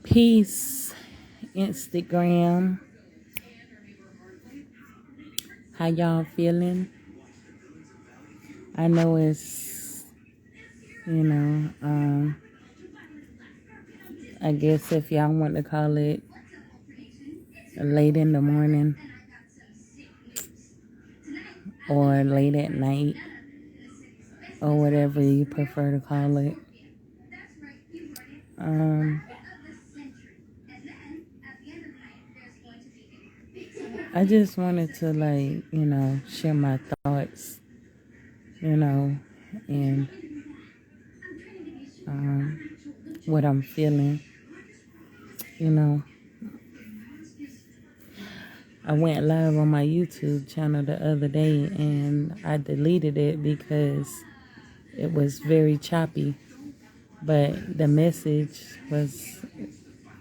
Peace, Instagram. How y'all feeling? I know it's, you know, I guess if y'all want to call it late in the morning or late at night or whatever you prefer to call it. I just wanted to share my thoughts, and what I'm feeling, you know. I went live on my YouTube channel the other day and I deleted it because it was very choppy. But the message was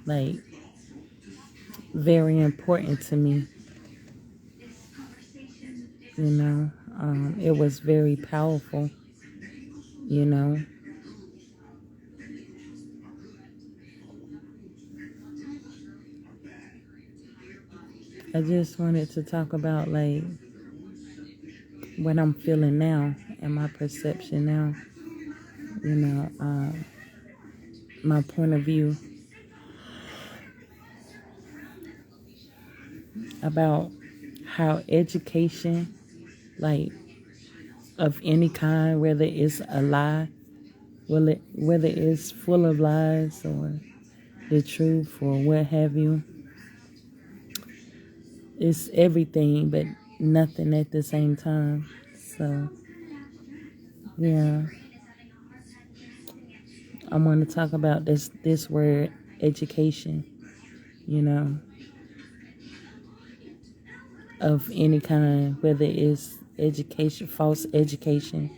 like very important to me, you know. It was very powerful, you know. I just wanted to talk about like what I'm feeling now and my perception now, you know, my point of view about how education, like of any kind, whether it's a lie, whether it's full of lies or the truth or what have you, it's everything but nothing at the same time. So, yeah, I want to talk about this word education, you know, of any kind, whether it's education, false education,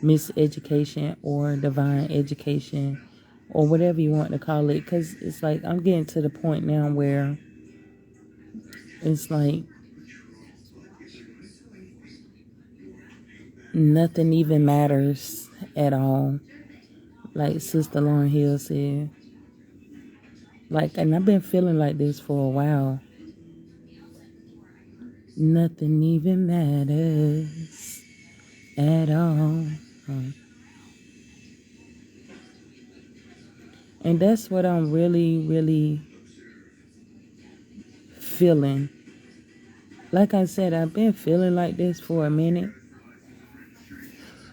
miseducation, or divine education, or whatever you want to call it. Because it's like I'm getting to the point now where it's like nothing even matters at all. Like Sister Lauren Hill said. Like, and I've been feeling like this for a while. Nothing even matters at all. And that's what I'm really, really feeling. Like I said, I've been feeling like this for a minute.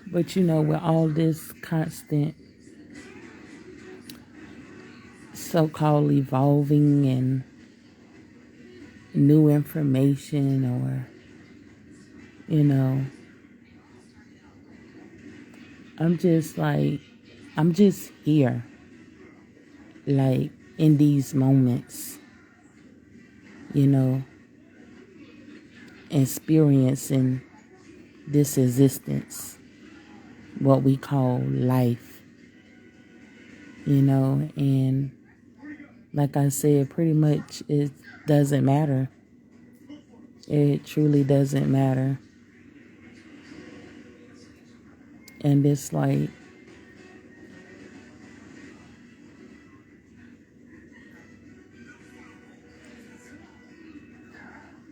But you know, with all this constant so-called evolving and new information, or, you know, I'm just here, like in these moments, you know, experiencing this existence, what we call life, you know, and like I said, pretty much it doesn't matter. It truly doesn't matter. And it's like,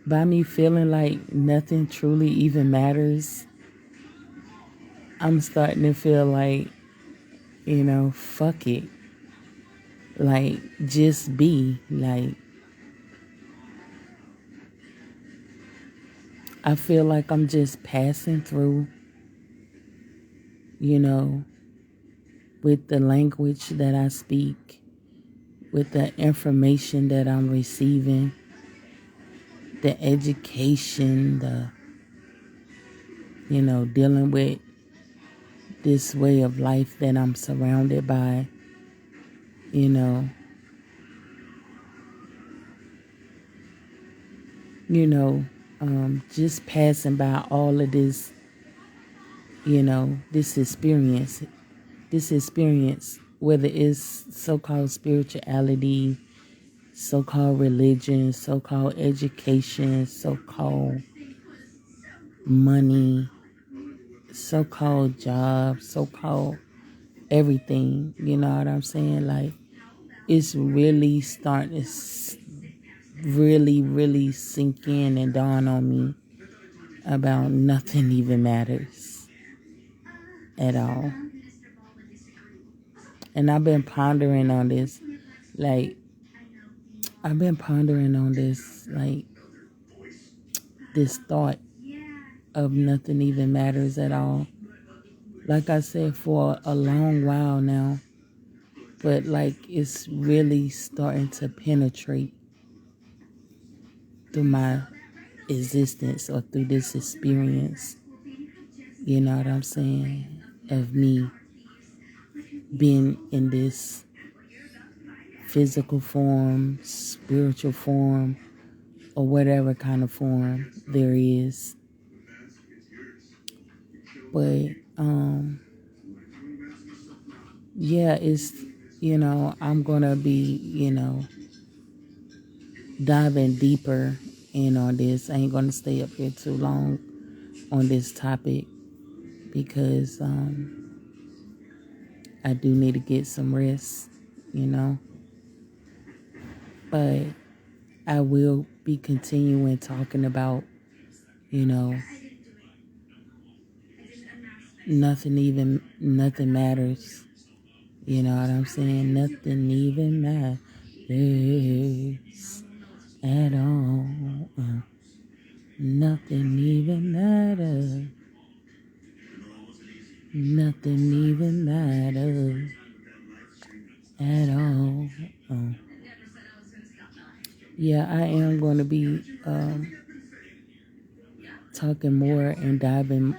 by me feeling like nothing truly even matters, I'm starting to feel like, you know, fuck it. Like, just be. Like, I feel like I'm just passing through, you know, with the language that I speak, with the information that I'm receiving, the education, dealing with this way of life that I'm surrounded by, you know, you know, just passing by all of this, this experience, whether it's so-called spirituality, so-called religion, so-called education, so-called money, so-called job, so-called everything, you know what I'm saying? Like, it's really starting to really, really sink in and dawn on me about nothing even matters at all. And I've been pondering on this, like, I've been pondering on this, like, this thought of nothing even matters at all. Like I said, for a long while now, but like it's really starting to penetrate through my existence or through this experience. You know what I'm saying? Of me being in this physical form, spiritual form, or whatever kind of form there is. But yeah, it's, I'm gonna be, diving deeper in on this. I ain't gonna stay up here too long on this topic because I do need to get some rest, you know. But I will be continuing talking about, you know, nothing matters. You know what I'm saying? Nothing even matters at all. Nothing even matters. Nothing even matters at all. Yeah, I am going to be talking more and diving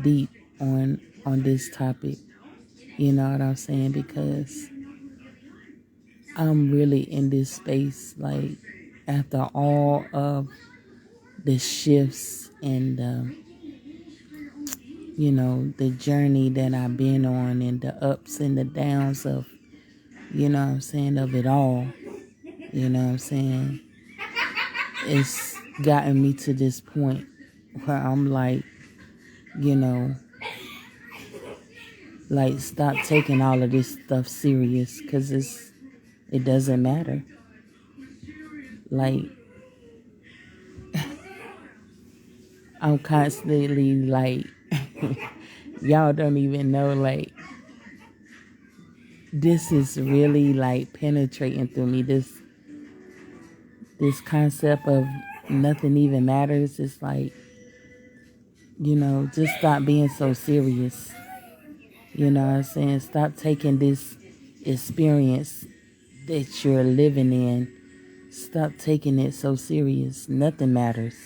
deep on this topic. You know what I'm saying? Because I'm really in this space, like after all of the shifts and the journey that I've been on and the ups and the downs of, what I'm saying, of it all. You know what I'm saying? It's gotten me to this point where I'm like, you know, like stop taking all of this stuff serious because it doesn't matter. Like I'm constantly like, y'all don't even know, like this is really like penetrating through me. This concept of nothing even matters. It's like, just stop being so serious. You know what I'm saying? Stop taking this experience that you're living in. Stop taking it so serious. Nothing matters.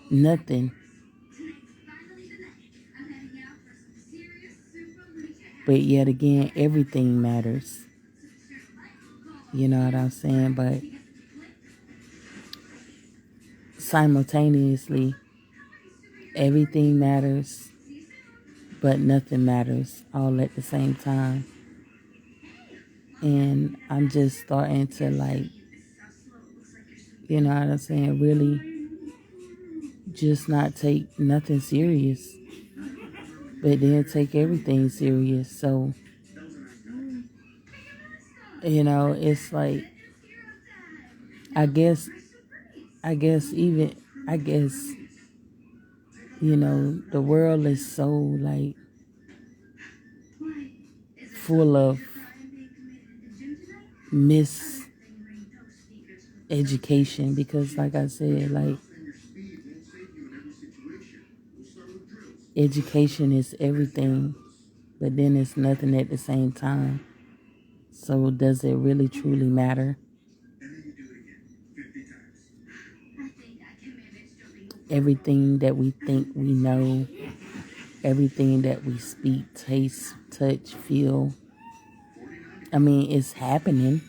Nothing. But yet again, everything matters. You know what I'm saying? But simultaneously, everything matters, but nothing matters all at the same time. And I'm just starting to like, you know what I'm saying, really just not take nothing serious, but then take everything serious. So, it's like, I guess, I guess even, I guess, the world is so like full of miseducation because like I said, like education is everything, but then it's nothing at the same time. So does it really truly matter? Everything that we think we know, everything that we speak, taste, touch, feel, I mean, it's happening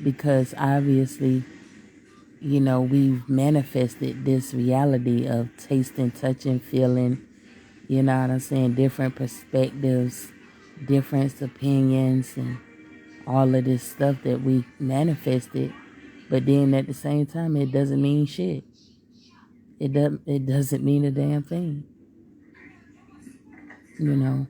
because obviously, we've manifested this reality of tasting, touching, feeling, you know what I'm saying, different perspectives, different opinions, and all of this stuff that we manifested. But then at the same time, it doesn't mean shit. It doesn't mean a damn thing. You know.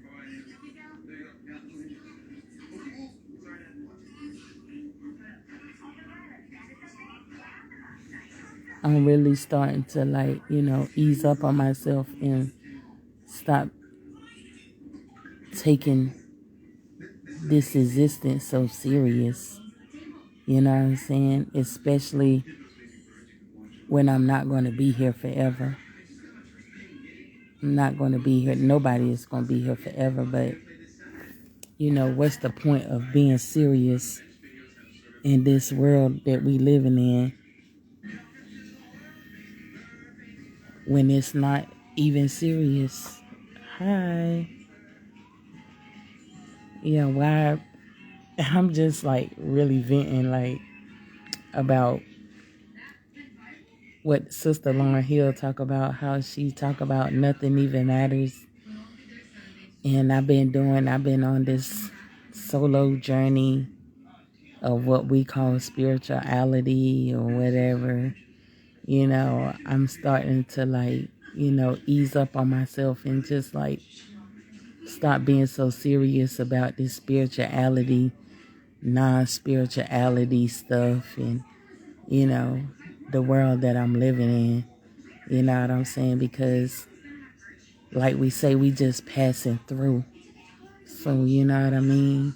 I'm really starting to ease up on myself and stop taking this existence so serious. You know what I'm saying? Especially when I'm not going to be here forever. I'm not going to be here. Nobody is going to be here forever. But, what's the point of being serious in this world that we living in when it's not even serious? Hi. Yeah, why? I'm just really venting about what Sister Lauren Hill talk about, how she talk about nothing even matters. And I've been on this solo journey of what we call spirituality or whatever. I'm starting to ease up on myself and just stop being so serious about this spirituality, non-spirituality stuff and, the world that I'm living in. You know what I'm saying? Because like we say, we just passing through. So you know what I mean?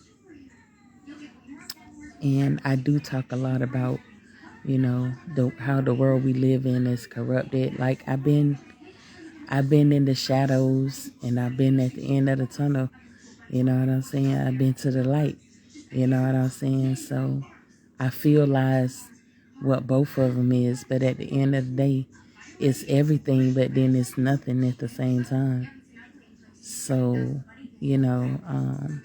And I do talk a lot about, how the world we live in is corrupted. Like I've been in the shadows and I've been at the end of the tunnel. You know what I'm saying? I've been to the light. You know what I'm saying? So I realize what both of them is, but at the end of the day, it's everything, but then it's nothing at the same time. So, you know, um,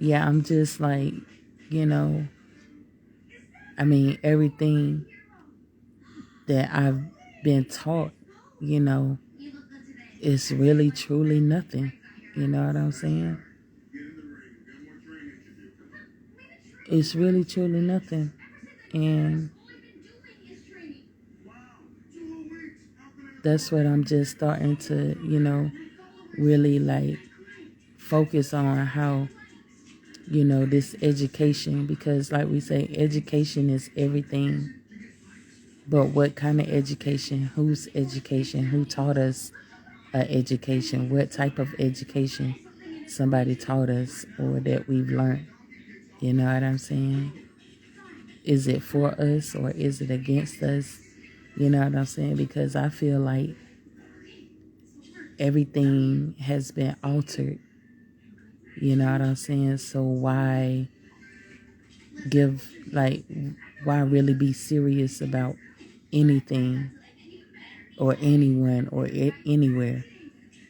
yeah, I'm just you know, everything that I've been taught, you know, is really truly nothing. You know what I'm saying? It's really truly nothing. And that's what I'm just starting to, really focus on how, this education, because like we say, education is everything. But what kind of education? Whose education? Who taught us education? What type of education somebody taught us or that we've learned? You know what I'm saying? Is it for us or is it against us? You know what I'm saying? Because I feel like everything has been altered. You know what I'm saying? So why give, why really be serious about anything or anyone or anywhere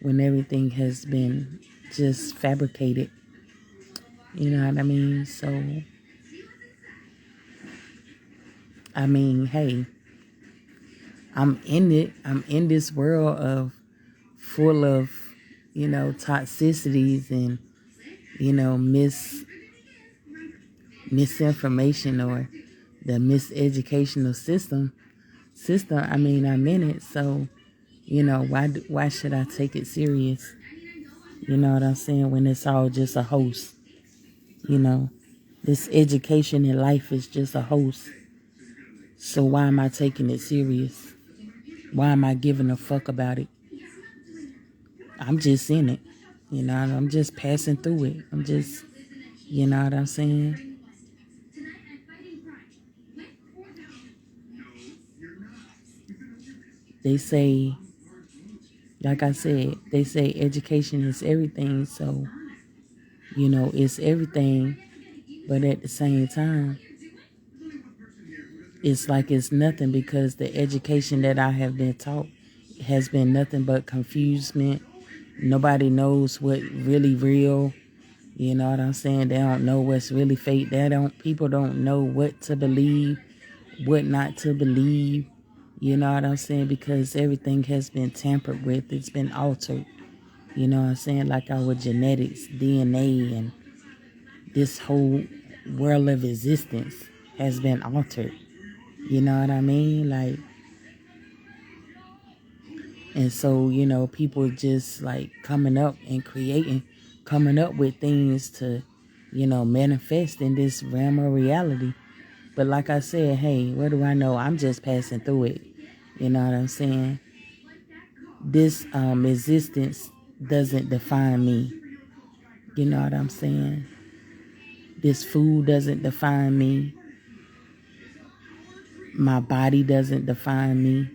when everything has been just fabricated? You know what I mean? So, hey, I'm in it. I'm in this world of full of, toxicities and, misinformation or the miseducational system. I'm in it. So, why should I take it serious? You know what I'm saying? When it's all just a host, you know, this education in life is just a host. So why am I taking it serious? Why am I giving a fuck about it? I'm just in it. I'm just passing through it. I'm just, you know what I'm saying? They say, like I said, they say education is everything. So, it's everything. But at the same time, it's like it's nothing because the education that I have been taught has been nothing but confusement. Nobody knows what really real. You know what I'm saying? They don't know what's really fake. People don't know what to believe, what not to believe. You know what I'm saying? Because everything has been tampered with. It's been altered. You know what I'm saying? Like our genetics, DNA, and this whole world of existence has been altered. You know what I mean? And so, people just coming up and coming up with things to, manifest in this realm of reality. But like I said, hey, what do I know? I'm just passing through it. You know what I'm saying? This existence doesn't define me. You know what I'm saying? This food doesn't define me. My body doesn't define me.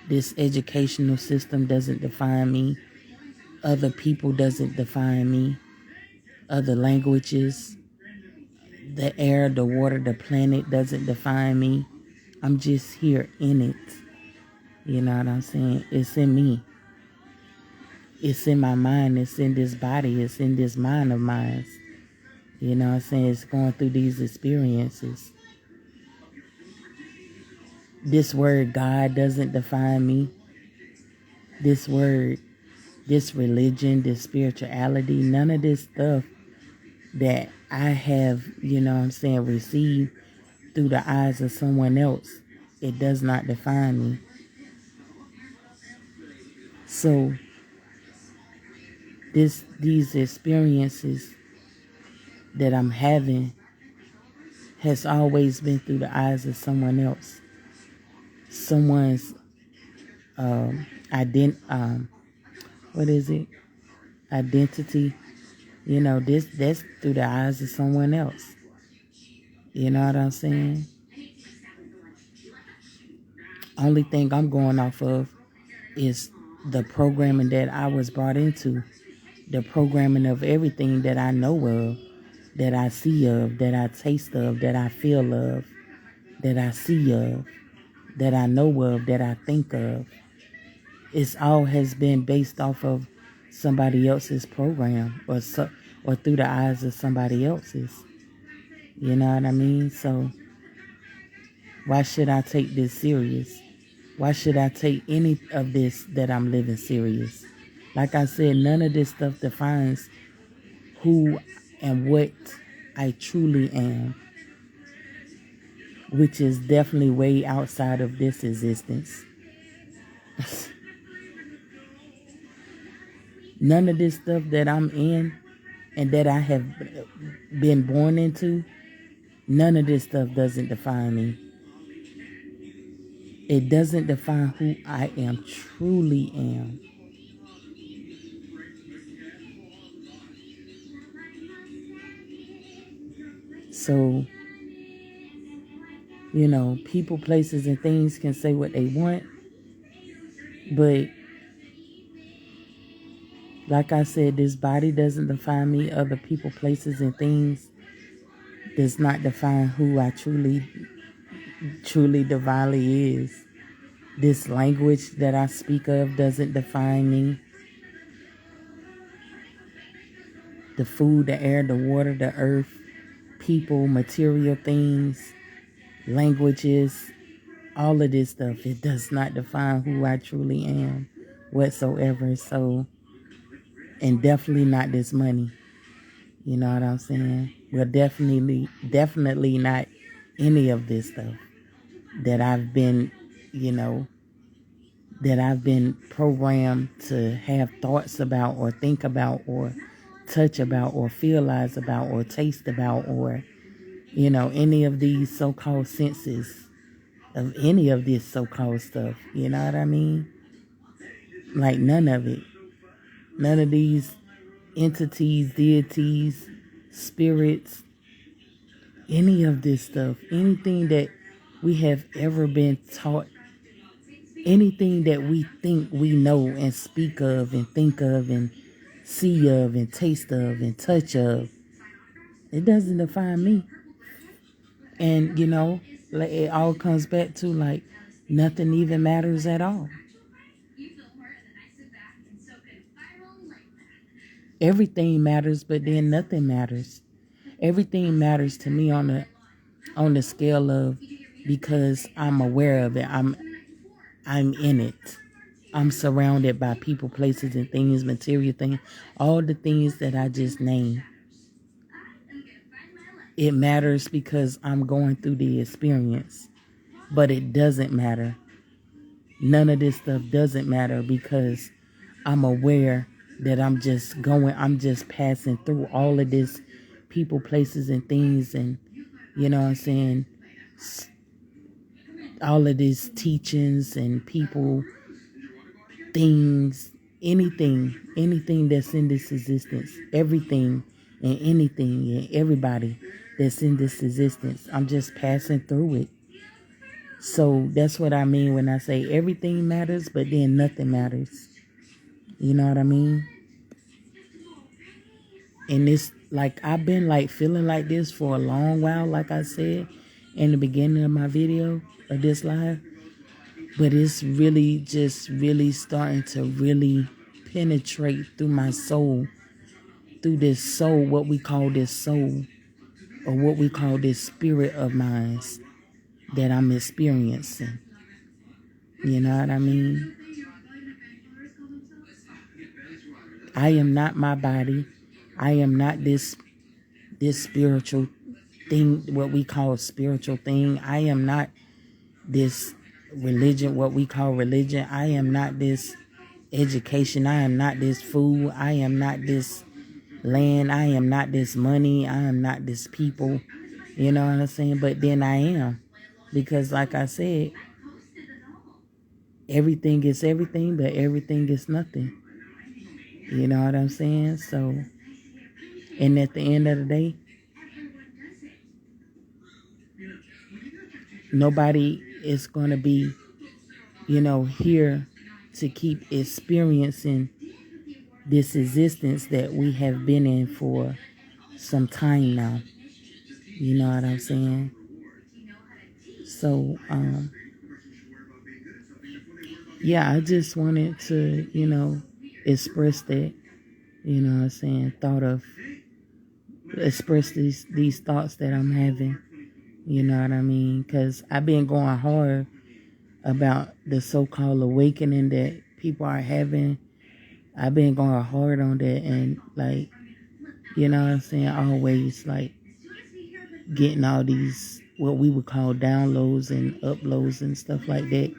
This educational system doesn't define me. Other people doesn't define me. Other languages, the air, the water, the planet doesn't define me. I'm just here in it. You know what I'm saying? It's in me. It's in my mind. It's in this body. It's in this mind of mine. You know what I'm saying? It's going through these experiences. This word God doesn't define me. This word, this religion, this spirituality, none of this stuff that I have, you know what I'm saying, received through the eyes of someone else, it does not define me. So these experiences that I'm having has always been through the eyes of someone else. Someone's what is it? Identity. You know, that's through the eyes of someone else. You know what I'm saying? Only thing I'm going off of is the programming that I was brought into. The programming of everything that I know of, that I see of, that I taste of, that I feel of, that I see of, that I know of, that I think of. It's all has been based off of somebody else's program or through the eyes of somebody else's. You know what I mean? So why should I take this serious? Why should I take any of this that I'm living serious? Like I said, none of this stuff defines who and what I truly am, which is definitely way outside of this existence. None of this stuff that I'm in and that I have been born into, none of this stuff doesn't define me. It doesn't define who I am, truly am. So, you know, people, places, and things can say what they want, but like I said, this body doesn't define me. Other people, places, and things does not define who I truly, divinely is. This language that I speak of doesn't define me. The food, the air, the water, the earth, people, material things, languages, all of this stuff, it does not define who I truly am whatsoever. So, and definitely not this money. You know what I'm saying? Well, definitely not any of this stuff that I've been, you know, that I've been programmed to have thoughts about or think about or touch about or feelize about or taste about or, you know, any of these so-called senses of any of this so-called stuff. You know what I mean? Like none of it. None of these entities, deities, spirits, any of this stuff, anything that we have ever been taught, anything that we think we know and speak of and think of and see of and taste of and touch of, it doesn't define me. And, you know, like it all comes back to like nothing even matters at all. Everything matters, but then nothing matters. Everything matters to me on the scale of because I'm aware of it. I'm in it. I'm surrounded by people, places, and things, material things, all the things that I just named. It matters because I'm going through the experience, but it doesn't matter. None of this stuff doesn't matter because I'm aware that I'm just passing through all of this people, places, and things, and you know what I'm saying, all of these teachings and people, things, anything that's in this existence, everything and anything and everybody that's in this existence. I'm just passing through it. So that's what I mean when I say everything matters, but then nothing matters. You know what I mean? And it's like I've been like feeling like this for a long while, like I said in the beginning of my video of this live. But it's really just really starting to really penetrate through my soul, through this soul, what we call this soul, or what we call this spirit of mine that I'm experiencing. You know what I mean? I am not my body. I am not this spiritual thing, what we call spiritual thing. I am not this religion, what we call religion. I am not this education. I am not this food. I am not this land. I am not this money. I am not this people. You know what I'm saying? But then I am. Because like I said, everything is everything, but everything is nothing. You know what I'm saying? So, and at the end of the day, nobody is going to be, here to keep experiencing this existence that we have been in for some time now. You know what I'm saying? So, yeah, I just wanted to, express that, what I'm saying, express these thoughts that I'm having, you know what I mean? Because I've been going hard about the so-called awakening that people are having. I've been going hard on that, and like, you know what I'm saying, always like getting all these what we would call downloads and uploads and stuff like that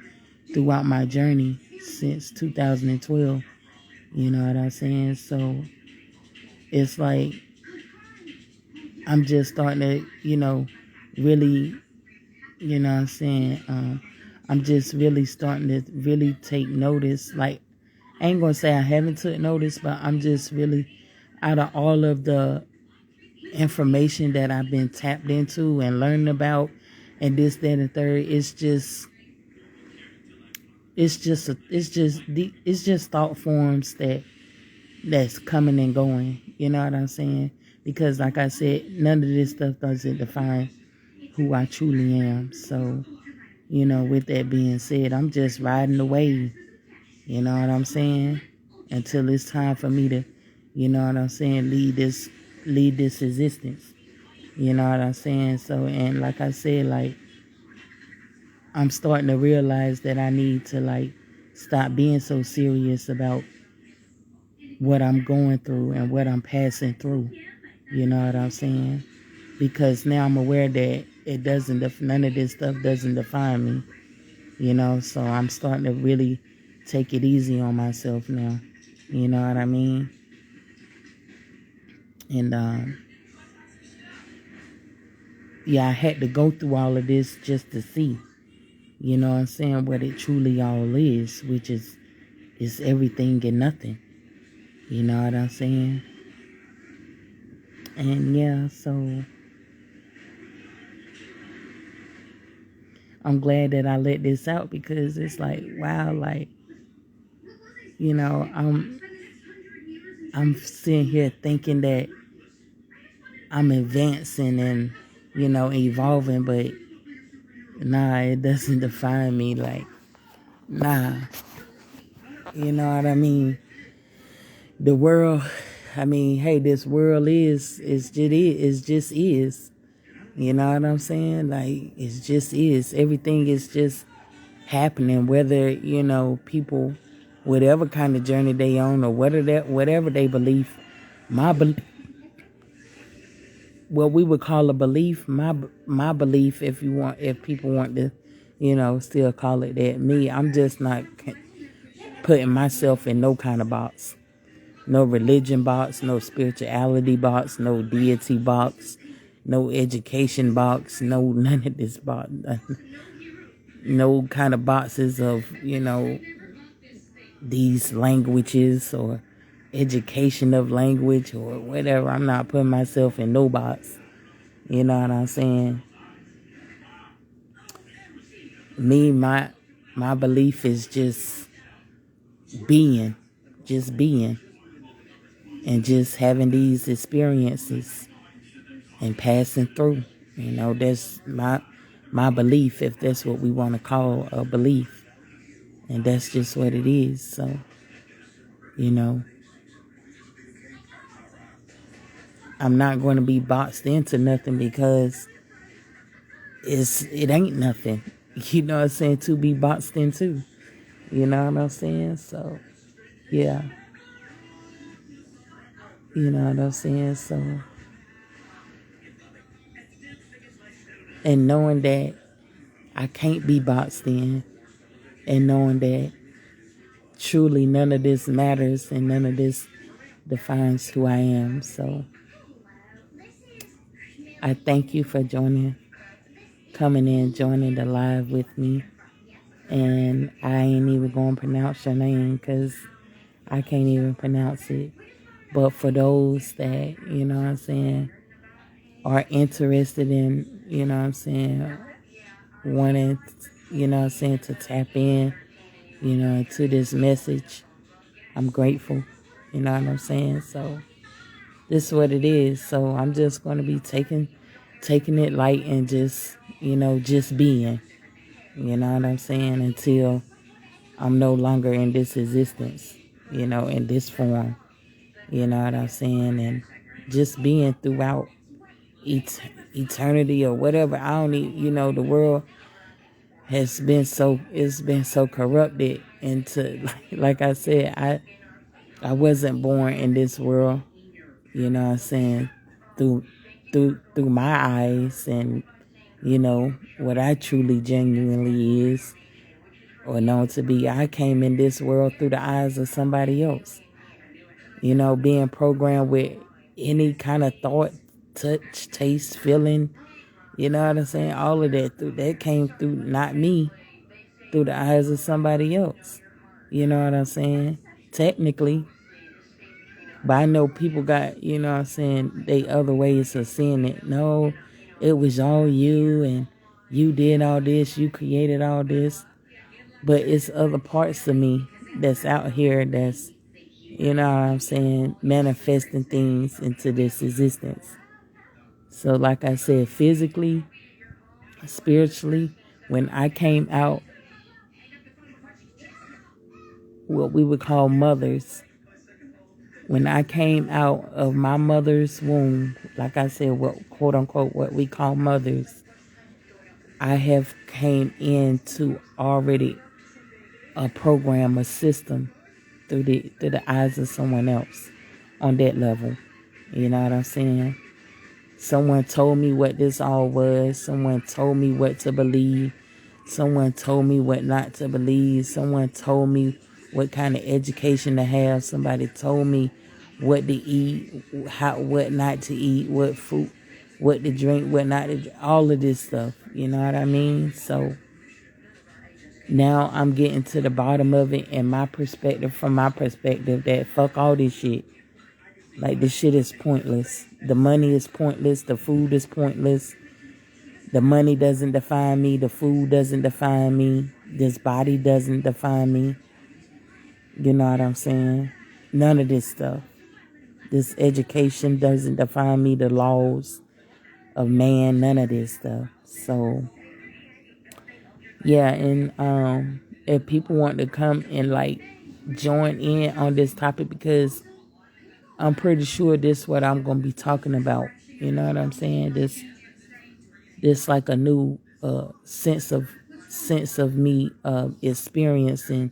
throughout my journey since 2012. You know what I'm saying? So it's like I'm just starting to, really, you know what I'm saying? I'm just really starting to really take notice. Like, I ain't gonna say I haven't took notice, but I'm just really, out of all of the information that I've been tapped into and learning about and this, that, and third, it's just thought forms that's coming and going. You know what I'm saying? Because like I said, none of this stuff doesn't define who I truly am. So, with that being said, I'm just riding the wave. You know what I'm saying? Until it's time for me to, you know what I'm saying, lead this existence. You know what I'm saying? So, and like I said, like, I'm starting to realize that I need to, like, stop being so serious about what I'm going through and what I'm passing through. You know what I'm saying? Because now I'm aware that none of this stuff doesn't define me. So I'm starting to really take it easy on myself now. You know what I mean? And, yeah, I had to go through all of this just to see, you know what I'm saying, what it truly all is, which is everything and nothing. You know what I'm saying? And yeah, so I'm glad that I let this out, because it's like, wow, like, I'm sitting here thinking that I'm advancing and, evolving, but nah, it doesn't define me. Like, nah, you know what I mean? The world, I mean, hey, this world is just is. You know what I'm saying? Like, it just is. Everything is just happening, whether, people, whatever kind of journey they on, or whatever they believe. What we would call a belief, my belief, if people want to, still call it that. I'm just not putting myself in no kind of box. No religion box, no spirituality box, no deity box, no education box, no none of this box, no kind of boxes of, these languages or education of language or whatever. I'm not putting myself in no box. You know what I'm saying? Me, my belief is being, just being, and just having these experiences and passing through. That's my belief, if that's what we want to call a belief. And that's just what it is. So, I'm not going to be boxed into nothing because it ain't nothing. You know what I'm saying? To be boxed into. You know what I'm saying? So, yeah. You know what I'm saying? So, and knowing that I can't be boxed in, and knowing that truly none of this matters and none of this defines who I am. So, I thank you for coming in, joining the live with me. And I ain't even going to pronounce your name because I can't even pronounce it. But for those that, are interested in, wanting, to tap in, to this message, I'm grateful. You know what I'm saying? So this is what it is. So I'm just going to be taking it light and just being, you know what I'm saying, until I'm no longer in this existence, in this form, you know what I'm saying, and just being throughout eternity or whatever. I don't need, the world it's been so corrupted into, like I said, I wasn't born in this world, you know what I'm saying, through my eyes and, what I truly genuinely is or known to be. I came in this world through the eyes of somebody else, being programmed with any kind of thought, touch, taste, feeling, you know what I'm saying? All of that came through not me, through the eyes of somebody else. You know what I'm saying? Technically. But I know people got, what I'm saying, they other ways of seeing it. No, it was all you and you did all this, you created all this. But it's other parts of me that's out here that's, you know what I'm saying, manifesting things into this existence. So like I said, physically, spiritually, when I came out, what we would call mothers, when I came out of my mother's womb, like I said, what quote unquote, what we call mothers, I have came into already a program, a system through the eyes of someone else on that level. You know what I'm saying? Someone told me what this all was. Someone told me what to believe. Someone told me what not to believe. Someone told me what kind of education to have. Somebody told me what to eat, what not to eat, what food, what to drink, what not to drink, all of this stuff. You know what I mean? So now I'm getting to the bottom of it, and from my perspective, that fuck all this shit. Like, this shit is pointless. The money is pointless. The food is pointless. The money doesn't define me. The food doesn't define me. This body doesn't define me. You know what I'm saying? None of this stuff. This education doesn't define me. The laws of man, none of this stuff. So, yeah, and if people want to come and, like, join in on this topic, because I'm pretty sure this is what I'm going to be talking about. You know what I'm saying? This like a new sense of me experiencing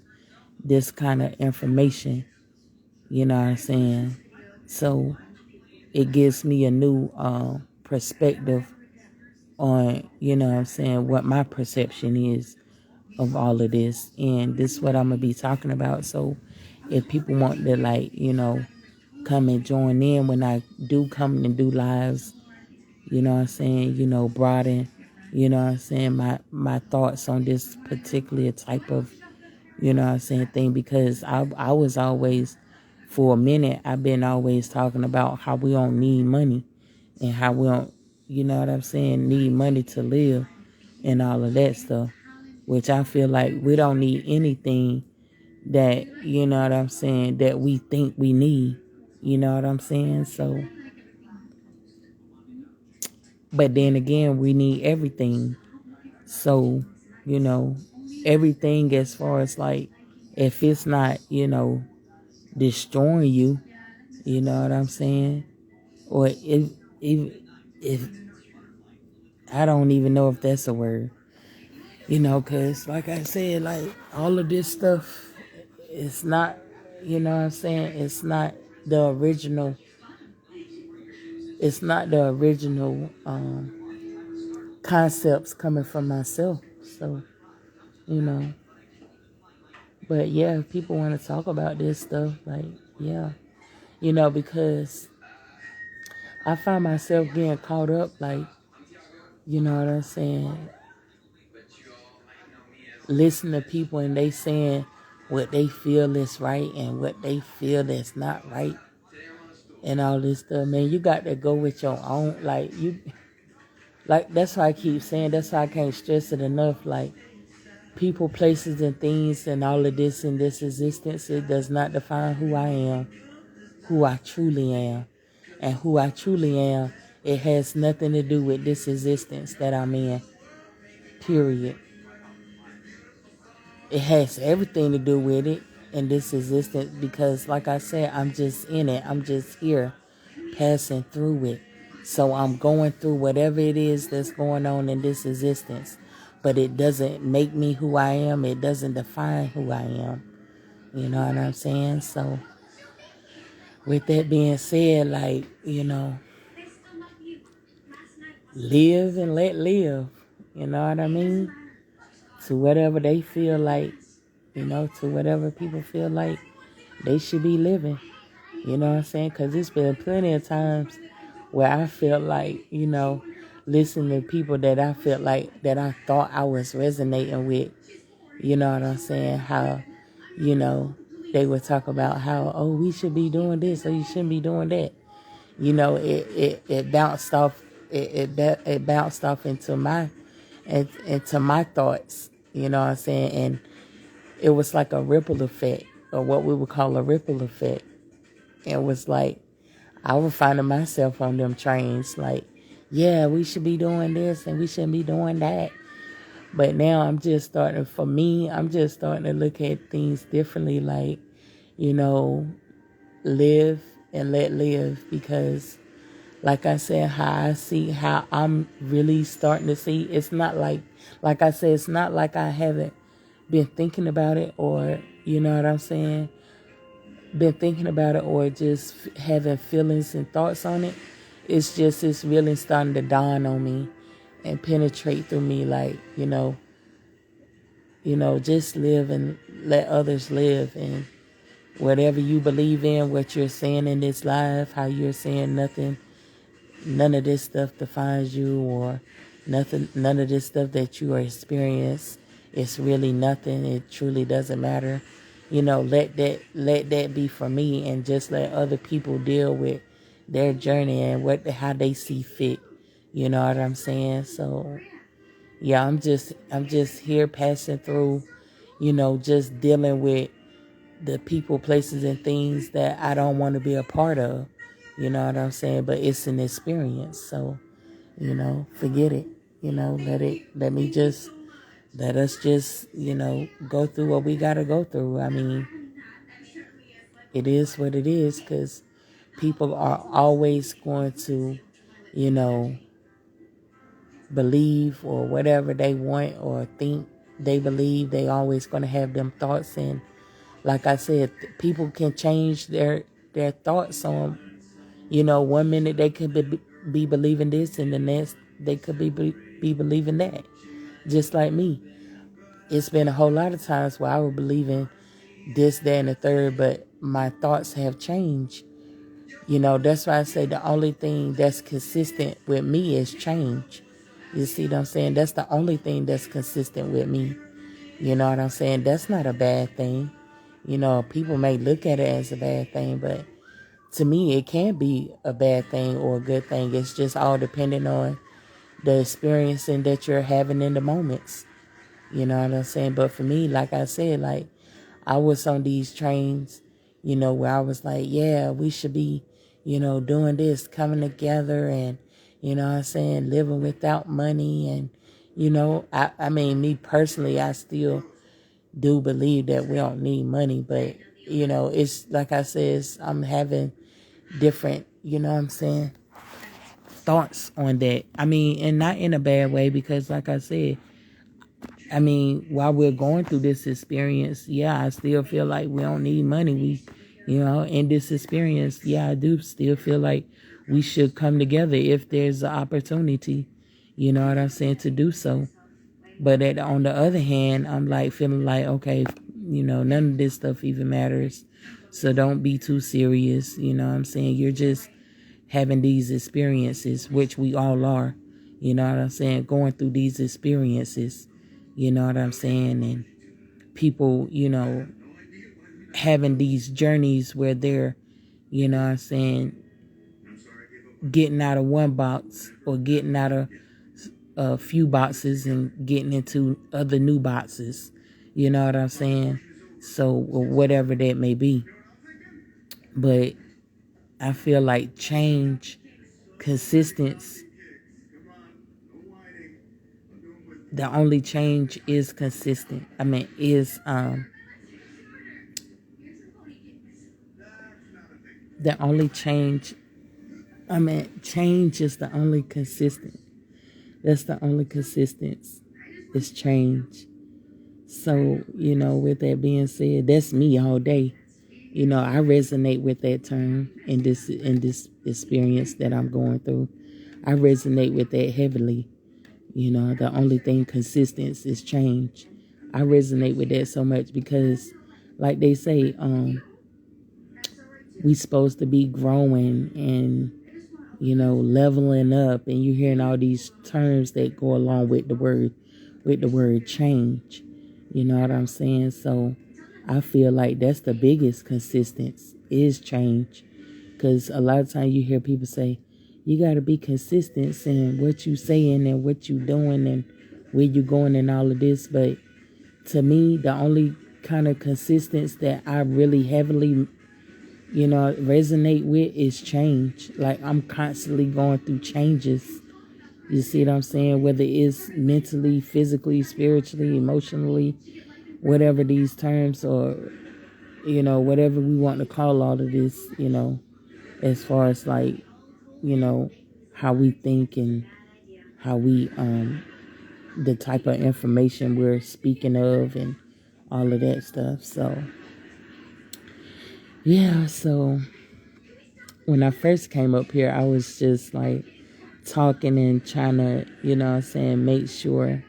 this kind of information. You know what I'm saying? So it gives me a new perspective on, you know what I'm saying, what my perception is of all of this. And this is what I'm going to be talking about. So if people want to, like, come and join in when I do come and do lives, broaden, my thoughts on this particular type of, thing, because I was always, for a minute, I've been always talking about how we don't need money and how we don't, need money to live and all of that stuff, which I feel like we don't need anything that, that we think we need, so, but then again, we need everything. So, you know, everything as far as like, if it's not, destroying you, you know what I'm saying? Or if I don't even know if that's a word, because like I said, like all of this stuff, it's not, it's not the original, concepts coming from myself. So, you know, but yeah, if people want to talk about this stuff, like, yeah, because I find myself getting caught up, like, you know what I'm saying, listen to people and they saying what they feel is right and what they feel is not right and all this stuff. Man, you got to go with your own, like that's why I keep saying, that's why I can't stress it enough, like, people, places, and things and all of this in this existence, it does not define who I am, who I truly am. And who I truly am, it has nothing to do with this existence that I'm in, period. It has everything to do with it in this existence because, like I said, I'm just in it. I'm just here, passing through it. So I'm going through whatever it is that's going on in this existence. But it doesn't make me who I am. It doesn't define who I am. You know what I'm saying? So with that being said, like, live and let live. You know what I mean? To whatever they feel like, to whatever people feel like they should be living. You know what I'm saying? Because there's been plenty of times where I felt like, listening to people that I felt like, that I thought I was resonating with, you know what I'm saying? How, you know, they would talk about how, oh, we should be doing this or you shouldn't be doing that. It bounced off, it bounced off into my thoughts, you know what I'm saying? And it was like a ripple effect, or what we would call a ripple effect. It was like, I was finding myself on them trains, like, yeah, we should be doing this and we shouldn't be doing that. But now I'm just starting to look at things differently, like, live and let live, because like I said, how I'm really starting to see, it's not like I said, it's not like I haven't been thinking about it, or, you know what I'm saying, been thinking about it, or just having feelings and thoughts on it. It's really starting to dawn on me and penetrate through me, like, just live and let others live. And whatever you believe in, what you're saying in this life, how you're saying none of this stuff defines you, or none of this stuff that you are experiencing, it's really nothing. It truly doesn't matter. Let that be for me, and just let other people deal with their journey and how they see fit. You know what I'm saying? So yeah, I'm just here passing through, just dealing with the people, places, and things that I don't want to be a part of. You know what I'm saying? But it's an experience. So, forget it. Let us just, go through what we got to go through. I mean, it is what it is, because people are always going to, you know, believe or whatever they want or think they believe. They always going to have them thoughts. And like I said, people can change their thoughts on, 1 minute they could be believing this, and the next they could be believing that. Just like me. It's been a whole lot of times where I was believing this, that, and the third, but my thoughts have changed. That's why I say the only thing that's consistent with me is change. You see what I'm saying? That's the only thing that's consistent with me. You know what I'm saying? That's not a bad thing. People may look at it as a bad thing, but to me, it can be a bad thing or a good thing. It's just all depending on the experiencing that you're having in the moments. You know what I'm saying? But for me, like I said, like I was on these trains, where I was like, yeah, we should be, doing this, coming together and, what I'm saying, living without money. And, I mean, me personally, I still do believe that we don't need money. But, it's like I said, I'm having different, what I'm saying, thoughts on that. I mean, and not in a bad way because, like I said, I mean, while we're going through this experience, yeah, I still feel like we don't need money. In this experience, yeah, I do still feel like we should come together if there's an opportunity, you know what I'm saying, to do so. But on the other hand, I'm like feeling like, okay, none of this stuff even matters. So don't be too serious. You know what I'm saying? You're just having these experiences, which we all are. You know what I'm saying? Going through these experiences. You know what I'm saying? And people, having these journeys where they're, you know what I'm saying, getting out of one box or getting out of a few boxes and getting into other new boxes. You know what I'm saying? So, whatever that may be. But I feel like change, consistency, the only change is consistent. I mean, the only change. I mean, change is the only consistent. That's the only consistency is change. So, with that being said, that's me all day. I resonate with that term in this experience that I'm going through. I resonate with that heavily. The only thing consistent is change. I resonate with that so much because, like they say, we supposed to be growing and leveling up, and you're hearing all these terms that go along with the word change. You know what I'm saying? So I feel like that's the biggest consistency is change. Because a lot of times you hear people say, you got to be consistent in what you saying and what you doing and where you going and all of this. But to me, the only kind of consistency that I really heavily resonate with is change. Like I'm constantly going through changes. You see what I'm saying? Whether it's mentally, physically, spiritually, emotionally, whatever these terms or, whatever we want to call all of this, as far as like, you know, how we think and how we, the type of information we're speaking of and all of that stuff. So, yeah, so when I first came up here, I was just like talking and trying to, make sure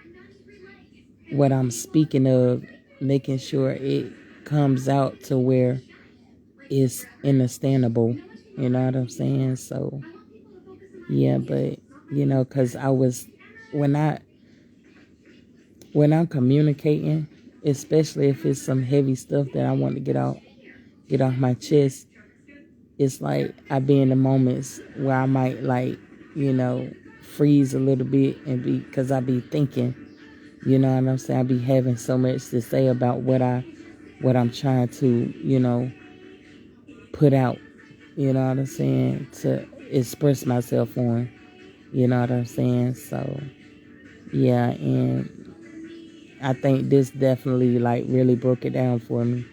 what I'm speaking of, making sure it comes out to where it's understandable. You know what I'm saying? So, yeah, but, because when I, when I'm communicating, especially if it's some heavy stuff that I want to get off my chest, it's like I be in the moments where I might like, freeze a little bit and because I be thinking, you know what I'm saying? I be having so much to say about what I'm trying to, put out, you know what I'm saying? To express myself on, you know what I'm saying? So, yeah, and I think this definitely like really broke it down for me.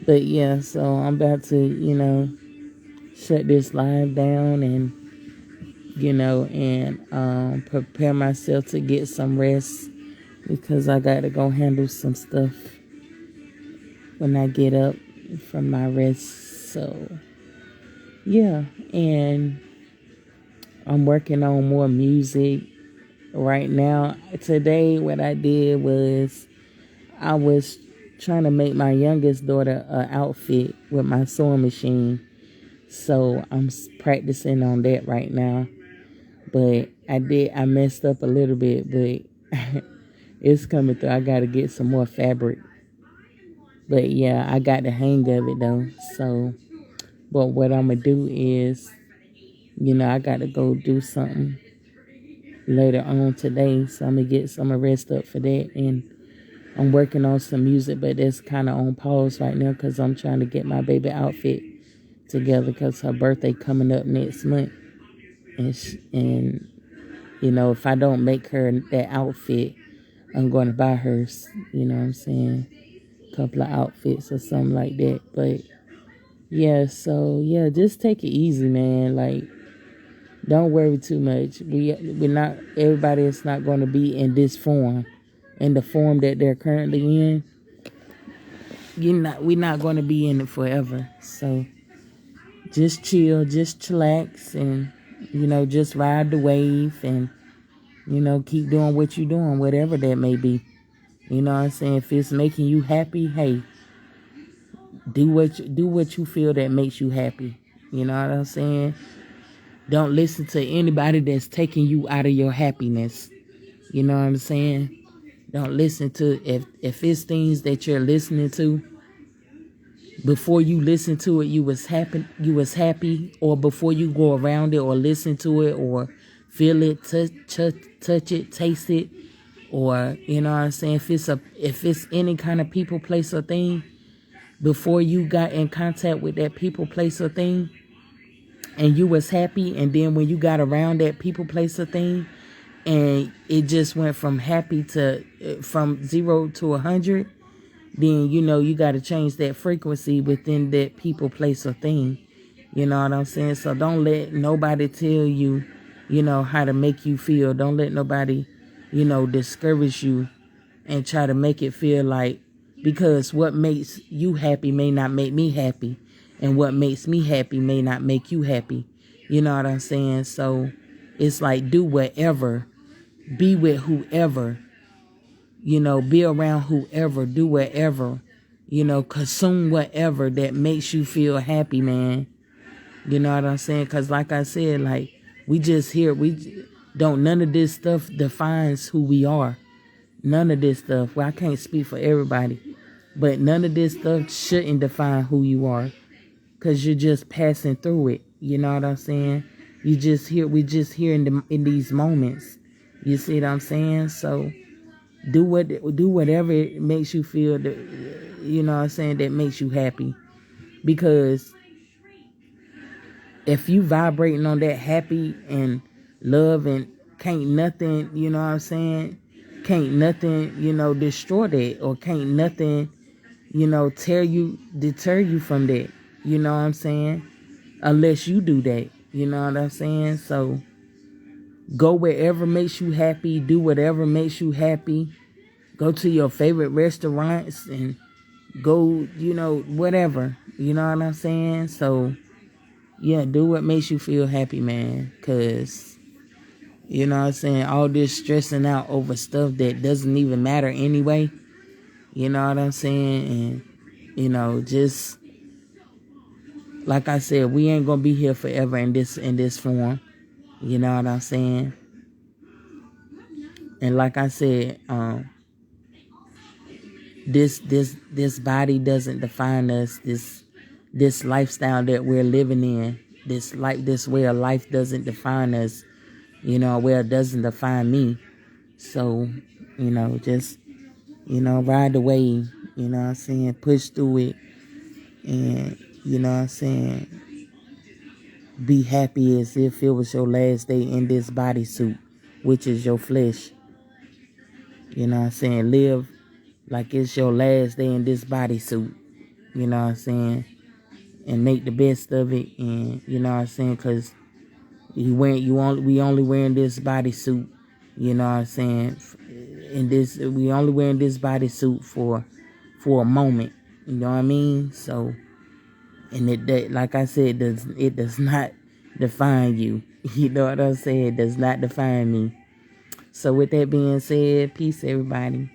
But yeah, so I'm about to, shut this live down and prepare myself to get some rest because I got to go handle some stuff when I get up from my rest. So, yeah, and I'm working on more music right now. Today, what I did was I was trying to make my youngest daughter an outfit with my sewing machine. So I'm practicing on that right now. But I messed up a little bit, but it's coming through. I got to get some more fabric. But yeah, I got the hang of it though. So, but what I'm going to do is, I got to go do something later on today. So I'm going to get some rest up for that. And I'm working on some music, but that's kind of on pause right now because I'm trying to get my baby outfit together because her birthday coming up next month. And if I don't make her that outfit, I'm going to buy her, what I'm saying, a couple of outfits or something like that. But yeah, so yeah, just take it easy, man. Like, don't worry too much. We're not, everybody is not going to be in this form, in the form that they're currently in. We're not going to be in it forever. So just chill, just chillax, and just ride the wave, and keep doing what you're doing, whatever that may be. You know what I'm saying? If it's making you happy, hey, do what you feel that makes you happy. You know what I'm saying? Don't listen to anybody that's taking you out of your happiness. You know what I'm saying? Don't listen to, if it's things that you're listening to, before you listen to it, you was happy, or before you go around it or listen to it or feel it, touch it, taste it, or you know what I'm saying, if it's any kind of people, place, or thing, before you got in contact with that people, place, or thing, and you was happy, and then when you got around that people, place, or thing, and it just went from happy to from 0 to 100, then you got to change that frequency within that people, place, or thing. You know what I'm saying? So don't let nobody tell you, how to make you feel. Don't let nobody, discourage you and try to make it feel like, because what makes you happy may not make me happy, and what makes me happy may not make you happy. You know what I'm saying? So it's like, do whatever, be with whoever, be around whoever, do whatever, consume whatever that makes you feel happy, man. You know what I'm saying? Because like I said, like, we just here, none of this stuff defines who we are. None of this stuff. Well, I can't speak for everybody, but none of this stuff shouldn't define who you are, because you're just passing through it. You know what I'm saying? We just here in these moments. You see what I'm saying? So do whatever it makes you feel, that, you know what I'm saying, that makes you happy. Because if you vibrating on that happy and love, and can't nothing, you know what I'm saying, can't nothing, destroy that, or can't nothing, deter you from that. You know what I'm saying? Unless you do that. You know what I'm saying? So go wherever makes you happy, do whatever makes you happy. Go to your favorite restaurants and go, whatever. You know what I'm saying? So yeah, do what makes you feel happy, man. Because, you know what I'm saying, all this stressing out over stuff that doesn't even matter anyway. You know what I'm saying? And, just, like I said, we ain't going to be here forever in this form. You know what I'm saying? And like I said, this body doesn't define us. This lifestyle that we're living in, this way of life doesn't define us, it doesn't define me. So, just, ride the wave, you know what I'm saying, push through it, and, you know what I'm saying, be happy as if it was your last day in this bodysuit, which is your flesh. You know what I'm saying, live like it's your last day in this bodysuit, you know what I'm saying, and make the best of it. And you know what I'm saying, because we only wearing this bodysuit, you know what I'm saying, we only wearing this bodysuit for a moment, you know what I mean. So, and that, like I said, it does not define you. You know what I'm saying? It does not define me. So with that being said, peace, everybody.